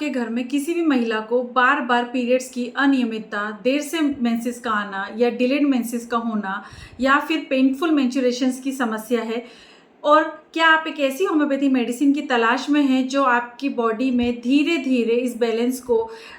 आपके घर में किसी भी महिला को बार बार पीरियड्स की अनियमितता, देर से मेंसेस का आना या डिलेड मेंसेस का होना या फिर पेनफुल मेंस्ट्रुएशंस की समस्या है, और क्या आप एक ऐसी होम्योपैथी मेडिसिन की तलाश में हैं जो आपकी बॉडी में धीरे धीरे इस बैलेंस को,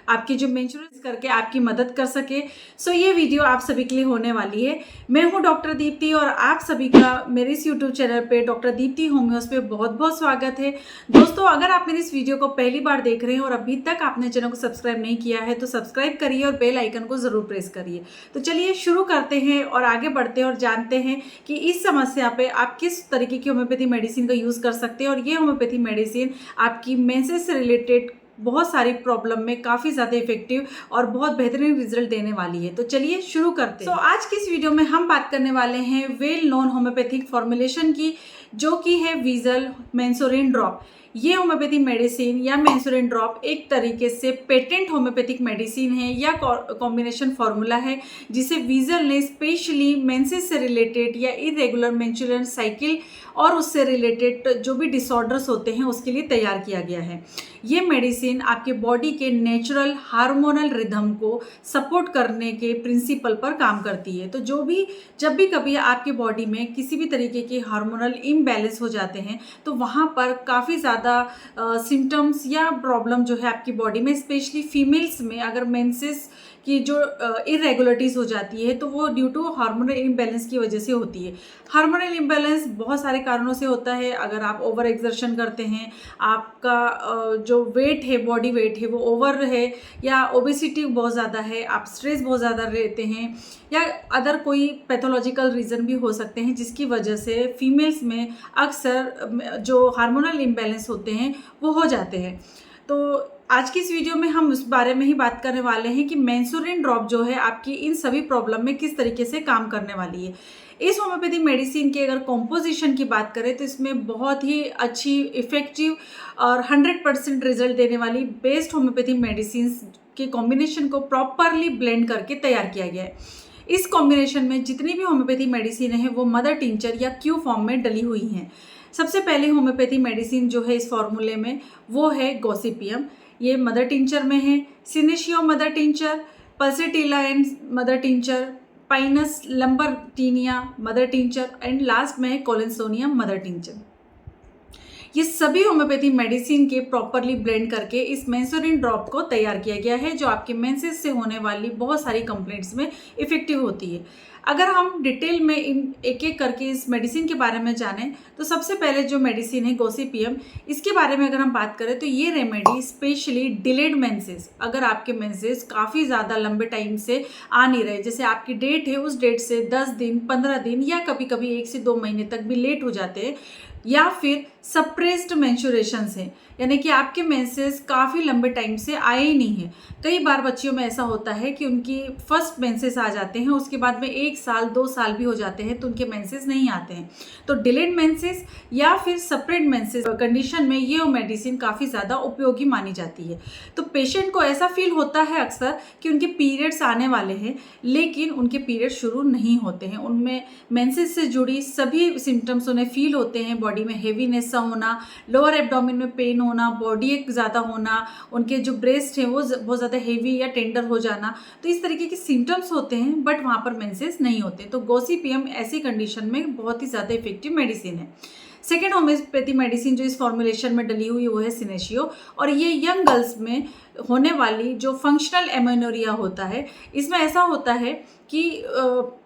आपकी जो मेंस्ट्रुएशन करके आपकी मदद कर सके। सो ये वीडियो आप सभी के लिए होने वाली है। मैं हूं डॉक्टर दीप्ति और आप सभी का मेरे इस यूट्यूब चैनल पे डॉक्टर दीप्ति होम्योस पे बहुत बहुत स्वागत है। दोस्तों, अगर आप मेरी इस वीडियो को पहली बार देख रहे हैं और अभी तक आपने चैनल को सब्सक्राइब नहीं किया है तो सब्सक्राइब करिए और बेल आइकन को ज़रूर प्रेस करिए। तो चलिए शुरू करते हैं और आगे बढ़ते हैं और जानते हैं कि इस समस्या पे आप किस तरीके की होम्योपैथी मेडिसिन का यूज़ कर सकते हैं और ये होम्योपैथी मेडिसिन आपकी मेंसेस से रिलेटेड बहुत सारी प्रॉब्लम में काफ़ी ज़्यादा इफेक्टिव और बहुत बेहतरीन रिजल्ट देने वाली है। तो चलिए शुरू करते हैं। आज की इस वीडियो में हम बात करने वाले हैं वेल नोन होम्योपैथिक फॉर्मुलेशन की, जो कि है वीजल मेंसोरिन ड्रॉप। ये होम्योपैथी मेडिसिन या मेंसोरिन ड्रॉप एक तरीके से पेटेंट होम्योपैथिक मेडिसिन है या कॉम्बिनेशन फार्मूला है, जिसे वीजल ने स्पेशली मेंसेस से रिलेटेड या इरेगुलर मेंस्ट्रुअल साइकिल और उससे रिलेटेड जो भी डिसऑर्डर्स होते हैं उसके लिए तैयार किया गया है। ये मेडिसिन आपके बॉडी के नेचुरल हार्मोनल रिदम को सपोर्ट करने के प्रिंसिपल पर काम करती है। तो जब भी कभी आपके बॉडी में किसी भी तरीके के हार्मोनल इम्बैलेंस हो जाते हैं तो वहाँ पर काफ़ी ज़्यादा सिम्टम्स या प्रॉब्लम जो है आपकी बॉडी में, स्पेशली फीमेल्स में अगर मेंसेस की जो इरेगुलरिटीज़ हो जाती है तो वो ड्यू टू हार्मोनल इम्बैलेंस की वजह से होती है। हार्मोनल इम्बैलेंस बहुत सारे कारणों से होता है। अगर आप ओवर एक्सर्शन करते हैं, आपका जो वेट है, बॉडी वेट है वो ओवर है, या ओबेसिटी बहुत ज़्यादा है, आप स्ट्रेस बहुत ज़्यादा रहते हैं, या अदर कोई पैथोलॉजिकल रीज़न भी हो सकते हैं जिसकी वजह से फीमेल्स में अक्सर जो हार्मोनल इम्बैलेंस होते हैं वो हो जाते हैं। तो आज की इस वीडियो में हम उस बारे में ही बात करने वाले हैं कि मेंसोरिन ड्रॉप जो है आपकी इन सभी प्रॉब्लम में किस तरीके से काम करने वाली है। इस होम्योपैथी मेडिसिन की अगर कॉम्पोजिशन की बात करें तो इसमें बहुत ही अच्छी, इफेक्टिव और 100% रिजल्ट देने वाली बेस्ट होम्योपैथी मेडिसिन के कॉम्बिनेशन को प्रॉपरली ब्लेंड करके तैयार किया गया है। इस कॉम्बिनेशन में जितनी भी होम्योपैथी मेडिसिन है वो मदर टिंचर या क्यू फॉर्म में डली हुई हैं। सबसे पहले होम्योपैथी मेडिसिन जो है इस फॉर्मूले में वो है गॉसिपियम। ये मदर टिंचर में है, senecio mother tincture, pulsatilla and mother tincture, pinus lambertiana mother tincture and last में है कोलेंसोनियम मदर टिंचर। ये सभी होम्योपैथी मेडिसिन के प्रॉपरली ब्लेंड करके इस मेंसोरिन ड्रॉप को तैयार किया गया है, जो आपके मेंसेस से होने वाली बहुत सारी कंप्लेंट्स में इफेक्टिव होती है। अगर हम डिटेल में इन एक एक करके इस मेडिसिन के बारे में जानें तो सबसे पहले जो मेडिसिन है गॉसिपियम, इसके बारे में अगर हम बात करें तो ये रेमेडी स्पेशली डिलेड मेंसेस, अगर आपके मेंसेस काफ़ी ज़्यादा लंबे टाइम से आ नहीं रहे, जैसे आपकी डेट है उस डेट से 10 दिन, 15 दिन या कभी कभी 1 से 2 महीने तक भी लेट हो जाते हैं, या फिर सप्रेस्ड मेंस्ट्रुएशंस हैं, यानी कि आपके मेंसेस काफ़ी लंबे टाइम से आए ही नहीं हैं। कई बार बच्चियों में ऐसा होता है कि उनकी फर्स्ट मेंसेस आ जाते हैं, उसके बाद में 1 साल 2 साल भी हो जाते हैं तो उनके मेंसेस नहीं आते हैं। तो डिलेड मेंसेस या फिर सेपरेट मेंसेस कंडीशन में ये मेडिसिन काफ़ी ज़्यादा उपयोगी मानी जाती है। तो पेशेंट को ऐसा फील होता है अक्सर कि उनके पीरियड्स आने वाले हैं लेकिन उनके पीरियड शुरू नहीं होते हैं। उनमें मेंसेस से जुड़ी सभी सिम्टम्स उन्हें फील होते हैं, बॉडी में हेवीनेस सा होना, लोअर एब्डोमेन में पेन होना, बॉडी एक ज़्यादा होना, उनके जो ब्रेस्ट है वो बहुत ज़्यादा हेवी या टेंडर हो जाना, तो इस तरीके के सिम्टम्स होते हैं बट वहाँ पर मेंसेस नहीं होते। तो गॉसिपियम ऐसी कंडीशन में बहुत ही ज़्यादा इफेक्टिव मेडिसिन है। सेकेंड होम्योपैथी मेडिसिन जो इस फॉर्मुलेशन में डली हुई वो है सिनेशियो, और ये यंग गर्ल्स में होने वाली जो फंक्शनल एमेनोरिया होता है, इसमें ऐसा होता है कि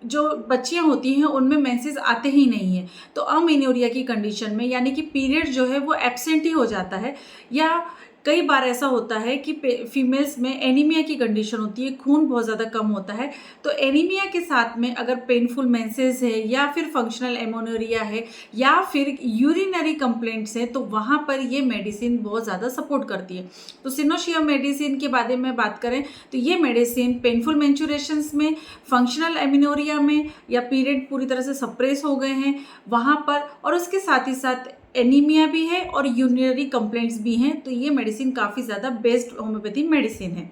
जो बच्चियां होती हैं उनमें मेंसेस आते ही नहीं हैं। तो अमेनोरिया की कंडीशन में, यानी कि पीरियड जो है वो एब्सेंट ही हो जाता है, या कई बार ऐसा होता है कि फीमेल्स में एनीमिया की कंडीशन होती है, खून बहुत ज़्यादा कम होता है। तो एनीमिया के साथ में अगर पेनफुल मेंसेस है या फिर फंक्शनल एमोनोरिया है या फिर यूरिनरी कंप्लेंट्स हैं तो वहाँ पर ये मेडिसिन बहुत ज़्यादा सपोर्ट करती है। तो सिनोशियम मेडिसिन के बारे में बात करें तो ये मेडिसिन पेनफुल मेंस्ट्रुएशंस में, फंक्शनल एमिनोरिया में, या पीरियड पूरी तरह से सप्रेस हो गए हैं वहाँ पर, और उसके साथ ही साथ एनीमिया भी है और यूरिनरी कंप्लेंट्स भी हैं, तो ये मेडिसिन काफ़ी ज़्यादा बेस्ट होम्योपैथी मेडिसिन है।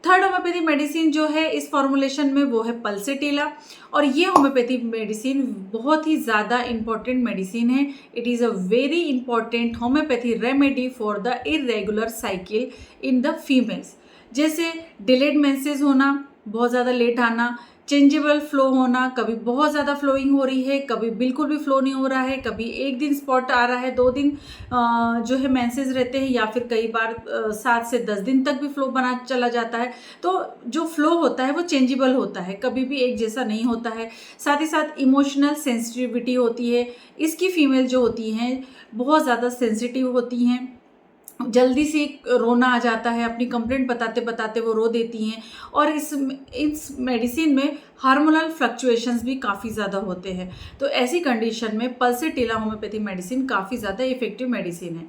थर्ड होम्योपैथी मेडिसिन जो है इस फॉर्मुलेशन में वो है पल्सेटिला, और ये होम्योपैथी मेडिसिन बहुत ही ज़्यादा इम्पॉर्टेंट मेडिसिन है। It is a very important homeopathy remedy for the irregular cycle in the females, जैसे डिलेड मेंसेस होना, बहुत ज़्यादा लेट आना, चेंजेबल फ्लो होना, कभी बहुत ज़्यादा फ्लोइंग हो रही है, कभी बिल्कुल भी फ्लो नहीं हो रहा है, कभी एक दिन स्पॉट आ रहा है, 2 दिन जो है मेंसेस रहते हैं, या फिर कई बार 7 से 10 दिन तक भी फ्लो बना चला जाता है। तो जो फ्लो होता है वो चेंजेबल होता है, कभी भी एक जैसा नहीं होता है। साथ ही साथ इमोशनल सेंसिटिविटी होती है, इसकी फीमेल जो होती हैं बहुत ज़्यादा सेंसिटिव होती हैं, जल्दी से रोना आ जाता है, अपनी कंप्लेंट बताते बताते वो रो देती हैं, और इस मेडिसिन में हार्मोनल फ्लक्चुएशंस भी काफ़ी ज़्यादा होते हैं। तो ऐसी कंडीशन में पल्सेटिला होम्योपैथी मेडिसिन काफ़ी ज़्यादा इफेक्टिव मेडिसिन है।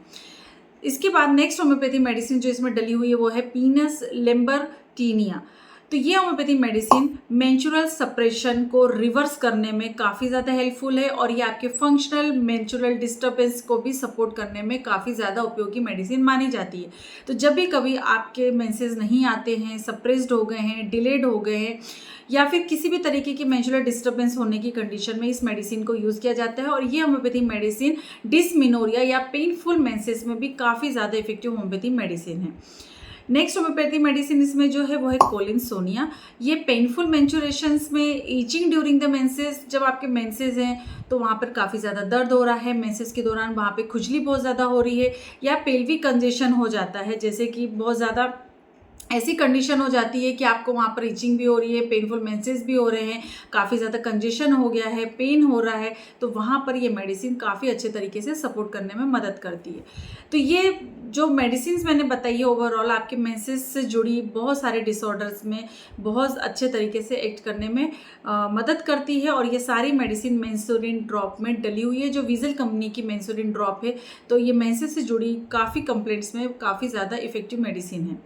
इसके बाद नेक्स्ट होम्योपैथी मेडिसिन जो इसमें डली हुई है वो है पीनस लेम्बर्टिनिया। तो ये होम्योपैथी मेडिसिन मेंस्ट्रुअल सप्रेशन को रिवर्स करने में काफ़ी ज़्यादा हेल्पफुल है, और ये आपके फंक्शनल मेंस्ट्रुअल डिस्टर्बेंस को भी सपोर्ट करने में काफ़ी ज़्यादा उपयोगी मेडिसिन मानी जाती है। तो जब भी कभी आपके मेंसेस नहीं आते हैं, सप्रेस्ड हो गए हैं, डिलेड हो गए हैं, या फिर किसी भी तरीके की मेंस्ट्रुअल डिस्टर्बेंस होने की कंडीशन में इस मेडिसिन को यूज़ किया जाता है, और ये होम्योपैथी मेडिसिन डिसमेनोरिया या पेनफुल मेंसेस में भी काफ़ी ज़्यादा इफेक्टिव होम्योपैथी मेडिसिन है। नेक्स्ट होम्योपैथी मेडिसिन इसमें जो है वो है कोलिनसोनिया। ये पेनफुल मेंस्ट्रुएशंस में, ईचिंग ड्यूरिंग द मेंसेस, जब आपके मेंसेस हैं तो वहाँ पर काफ़ी ज़्यादा दर्द हो रहा है, मेंसेस के दौरान वहाँ पे खुजली बहुत ज़्यादा हो रही है, या पेल्विक कंजेशन हो जाता है, जैसे कि बहुत ज़्यादा ऐसी कंडीशन हो जाती है कि आपको वहाँ पर इचिंग भी हो रही है, पेनफुल मेंसेस भी हो रहे हैं, काफ़ी ज़्यादा कंजेशन हो गया है, पेन हो रहा है, तो वहाँ पर ये मेडिसिन काफ़ी अच्छे तरीके से सपोर्ट करने में मदद करती है। तो ये जो मेडिसिन मैंने बताई है ओवरऑल आपके मेंसेस से जुड़ी बहुत सारे डिसऑर्डर्स में बहुत अच्छे तरीके से एक्ट करने में मदद करती है, और ये सारी मेडिसिन मेंसोरिन ड्रॉप में डली हुई है, जो वीजल कंपनी की मेंसोरिन ड्रॉप है। तो ये मेंसेस से जुड़ी काफ़ी कंप्लेंट्स में काफ़ी ज़्यादा इफेक्टिव मेडिसिन है।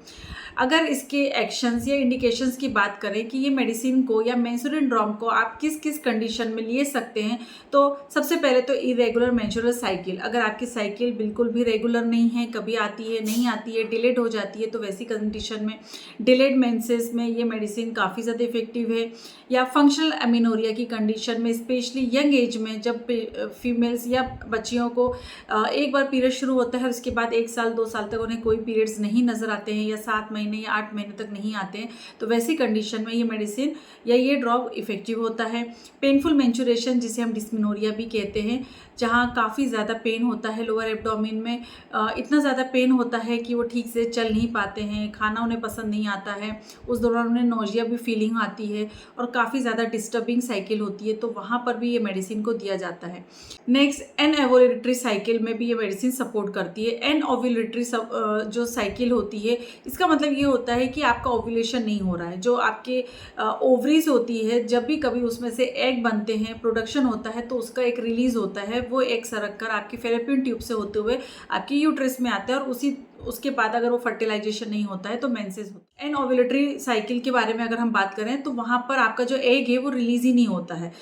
अगर इसके एक्शंस या इंडिकेशंस की बात करें कि ये मेडिसिन को या मेंस्ट्रुअल ड्रॉप को आप किस किस कंडीशन में ले सकते हैं, तो सबसे पहले तो इरेगुलर मेंस्ट्रुअल साइकिल, अगर आपकी साइकिल बिल्कुल भी रेगुलर नहीं है, कभी आती है नहीं आती है, डिलेड हो जाती है, तो वैसी कंडीशन में, डिलेड मेंसेस में ये मेडिसिन काफ़ी ज़्यादा इफेक्टिव है। या फंक्शनल एमिनोरिया की कंडीशन में, स्पेशली यंग एज में, जब फीमेल्स या बच्चियों को एक बार पीरियड शुरू होता है, उसके बाद 1 साल 2 साल तक उन्हें कोई पीरियड्स नहीं नज़र आते हैं, या 7 महीने या 8 महीने तक नहीं आते हैं, तो वैसी कंडीशन में ये मेडिसिन या ये ड्रॉप इफेक्टिव होता है। पेनफुल मेंस्ट्रुएशन जिसे हम डिस्मेनोरिया भी कहते हैं, जहाँ काफ़ी ज़्यादा पेन होता है लोअर एब्डोमेन में, इतना ज़्यादा पेन होता है कि वो ठीक से चल नहीं पाते हैं, खाना उन्हें पसंद नहीं आता है, उस दौरान उन्हें नोजिया भी फीलिंग आती है, और काफ़ी ज़्यादा डिस्टर्बिंग साइकिल होती है, तो वहाँ पर भी ये मेडिसिन को दिया जाता है। नेक्स्ट एन ओव्यूलेटरी साइकिल में भी ये मेडिसिन सपोर्ट करती है। एन ओव्यूलेटरी जो साइकिल होती है, इसका मतलब ये होता है कि आपका ओव्यूलेशन नहीं हो रहा है, जो आपके ओवरीज होती है, जब भी कभी उसमें से एग बनते हैं, प्रोडक्शन होता है, तो उसका एक रिलीज होता है, वो एक सरक कर आपकी फैलोपियन ट्यूब से होते हुए आपकी यूट्रस में आता है, और उसके बाद अगर वो फर्टिलाइजेशन नहीं होता है तो मेंसेस होता है। एन ओव्यूलेटरी साइकिल के बारे में अगर हम बात करें तो वहाँ पर आपका जो एग है वो रिलीज ही नहीं होता है,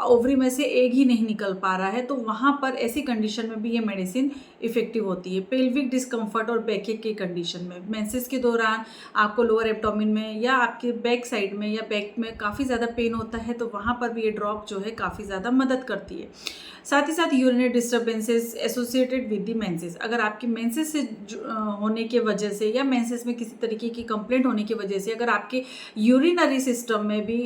ओवरी में से एग ही नहीं निकल पा रहा है, तो वहाँ पर ऐसी कंडीशन में भी ये मेडिसिन इफेक्टिव होती है। पेल्विक डिस्कम्फर्ट और बैकएक की कंडीशन में, मेंसेस के दौरान आपको लोअर एब्डोमेन में या आपके बैक साइड में या बैक में काफ़ी ज़्यादा पेन होता है, तो वहाँ पर भी ये ड्रॉप जो है काफ़ी ज़्यादा मदद करती है। साथ ही साथ urinary disturbances associated with the menses, अगर आपकी मेंसेस से होने के वजह से या मेंसेस में किसी तरीके की कंप्लेंट होने की वजह से अगर आपके यूरिनरी सिस्टम में भी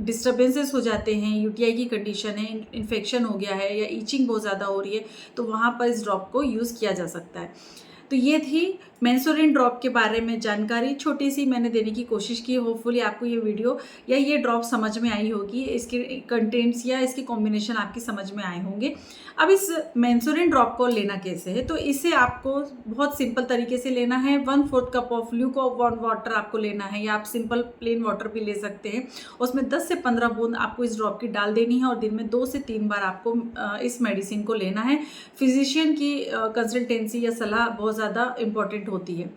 डिस्टर्बेंसेस हो जाते हैं, यूटीआई की कंडीशन है, इन्फेक्शन हो गया है, या ईचिंग बहुत ज़्यादा हो रही है, तो वहाँ पर इस ड्रॉप को यूज़ किया जा सकता है। तो ये थी मेंसोरिन ड्रॉप के बारे में जानकारी, छोटी सी मैंने देने की कोशिश की। होपफुली आपको ये वीडियो या ये ड्रॉप समझ में आई होगी, इसके कंटेंट्स या इसके कॉम्बिनेशन आपकी समझ में आए होंगे। अब इस मेंसोरिन ड्रॉप को लेना कैसे है, तो इसे आपको बहुत सिंपल तरीके से लेना है। 1/4 कप ऑफ ल्यूकवार्म वाटर आपको लेना है, या आप सिंपल प्लेन वाटर भी ले सकते हैं। उसमें 10 से 15 बूंद आपको इस ड्रॉप की डाल देनी है, और दिन में 2 से 3 बार आपको इस मेडिसिन को लेना है। फिजिशियन की कंसल्टेंसी या सलाह बहुत ज़्यादा इम्पॉर्टेंट होती है।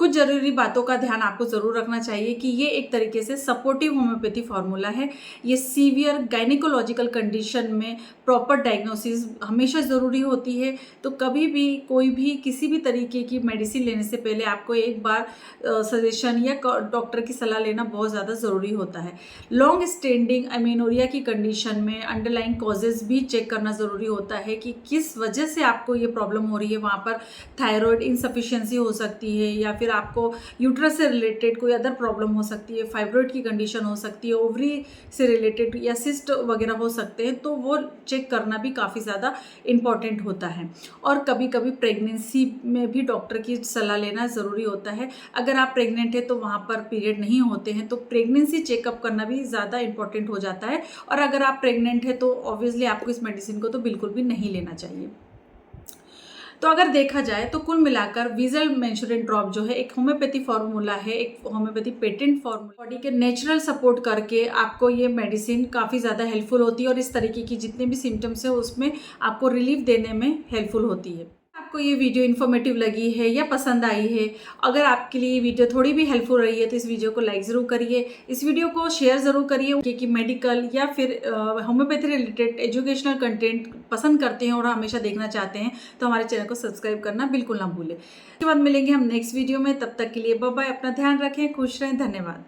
कुछ ज़रूरी बातों का ध्यान आपको ज़रूर रखना चाहिए कि ये एक तरीके से सपोर्टिव होम्योपैथी फार्मूला है। ये सीवियर गायनिकोलॉजिकल कंडीशन में प्रॉपर डायग्नोसिस हमेशा ज़रूरी होती है। तो कभी भी कोई भी किसी भी तरीके की मेडिसिन लेने से पहले आपको एक बार सजेशन या डॉक्टर की सलाह लेना बहुत ज़्यादा ज़रूरी होता है। लॉन्ग स्टैंडिंग अमेनोरिया की कंडीशन में अंडरलाइन कॉजेज़ भी चेक करना ज़रूरी होता है कि किस वजह से आपको ये प्रॉब्लम हो रही है। वहाँ पर थायराइड इनसफिशिएंसी हो सकती है, या फिर आपको यूट्रस से रिलेटेड कोई अदर प्रॉब्लम हो सकती है, फाइब्रॉइड की कंडीशन हो सकती है, ओवरी से रिलेटेड या सिस्ट वगैरह हो सकते हैं। तो वो चेक करना भी काफ़ी ज़्यादा इम्पॉर्टेंट होता है। और कभी कभी प्रेगनेंसी में भी डॉक्टर की सलाह लेना ज़रूरी होता है। अगर आप प्रेग्नेंट हैं तो वहाँ पर पीरियड नहीं होते हैं, तो प्रेगनेंसी चेकअप करना भी ज़्यादा इंपॉर्टेंट हो जाता है। और अगर आप प्रेग्नेंट हैं तो ऑब्वियसली आपको इस मेडिसिन को तो बिल्कुल भी नहीं लेना चाहिए। तो अगर देखा जाए तो कुल मिलाकर वीजल मेंसुरेट ड्रॉप जो है एक होम्योपैथी फार्मूला है, एक होम्योपैथी पेटेंट फार्मूला, बॉडी के नेचुरल सपोर्ट करके आपको ये मेडिसिन काफ़ी ज़्यादा हेल्पफुल होती है और इस तरीके की जितने भी सिम्टम्स है उसमें आपको रिलीफ देने में हेल्पफुल होती है। आपको ये वीडियो इन्फॉर्मेटिव लगी है या पसंद आई है, अगर आपके लिए ये वीडियो थोड़ी भी हेल्पफुल रही है तो इस वीडियो को लाइक ज़रूर करिए, इस वीडियो को शेयर ज़रूर करिए। क्योंकि मेडिकल या फिर होम्योपैथी रिलेटेड एजुकेशनल कंटेंट पसंद करते हैं और हमेशा देखना चाहते हैं तो हमारे चैनल को सब्सक्राइब करना बिल्कुल ना भूलें। उसके बाद मिलेंगे हम नेक्स्ट वीडियो में, तब तक के लिए बाय बाय। अपना ध्यान रखें, खुश रहें, धन्यवाद।